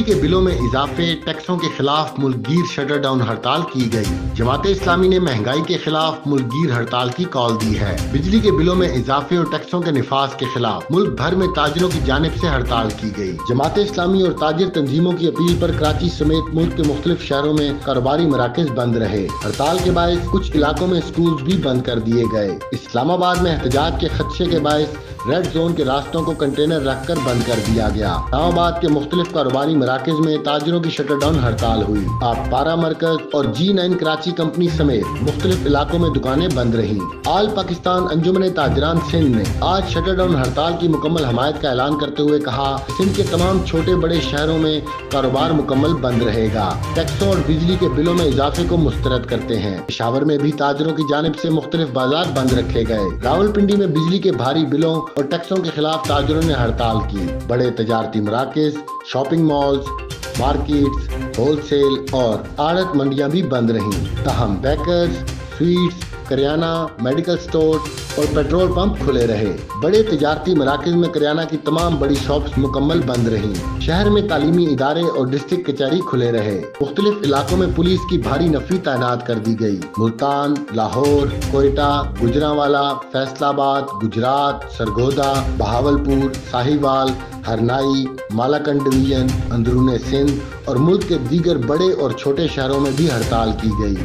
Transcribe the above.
کے بلوں میں اضافے، ٹیکسوں کے خلاف ملک گیر شٹر ڈاؤن ہڑتال کی گئی۔ جماعت اسلامی نے مہنگائی کے خلاف ملک گیر ہڑتال کی کال دی ہے۔ بجلی کے بلوں میں اضافے اور ٹیکسوں کے نفاذ کے خلاف ملک بھر میں تاجروں کی جانب سے ہڑتال کی گئی۔ جماعت اسلامی اور تاجر تنظیموں کی اپیل پر کراچی سمیت ملک کے مختلف شہروں میں کاروباری مراکز بند رہے۔ ہڑتال کے باعث کچھ علاقوں میں اسکولز بھی بند کر دیے گئے۔ اسلام آباد میں احتجاج کے خدشے کے باعث ریڈ زون کے راستوں کو کنٹینر رکھ کر بند کر دیا گیا۔ اسلام آباد کے مختلف کاروباری مراکز میں تاجروں کی شٹر ڈاؤن ہڑتال ہوئی۔ پارا مرکز اور G9 کراچی کمپنی سمیت مختلف علاقوں میں دکانیں بند رہیں۔ آل پاکستان انجمن تاجران سندھ نے آج شٹر ڈاؤن ہڑتال کی مکمل حمایت کا اعلان کرتے ہوئے کہا کہ سندھ کے تمام چھوٹے بڑے شہروں میں کاروبار مکمل بند رہے گا۔ ٹیکسوں اور بجلی کے بلوں میں اضافے کو مسترد کرتے ہیں۔ پشاور میں بھی تاجروں کی جانب سے مختلف بازار بند رکھے گئے۔ راولپنڈی میں بجلی کے بھاری بلوں اور ٹیکسوں کے خلاف تاجروں نے ہڑتال کی۔ بڑے تجارتی مراکز، shopping malls, markets, wholesale اور آڑت منڈیاں بھی بند رہیں۔ تاہم بیکرز، سویٹس، کریانہ، میڈیکل سٹور اور پیٹرول پمپ کھلے رہے۔ بڑے تجارتی مراکز میں کریانہ کی تمام بڑی شاپس مکمل بند رہیں۔ شہر میں تعلیمی ادارے اور ڈسٹرکٹ کچہری کھلے رہے۔ مختلف علاقوں میں پولیس کی بھاری نفری تعینات کر دی گئی۔ ملتان، لاہور، کوئٹہ، گجرانوالہ، فیصل آباد، گجرات، سرگودا، بہاولپور، ساہیوال، ہرنائی، مالاکنڈ ڈویژن، اندرون سندھ اور ملک کے دیگر بڑے اور چھوٹے شہروں میں بھی ہڑتال کی گئی۔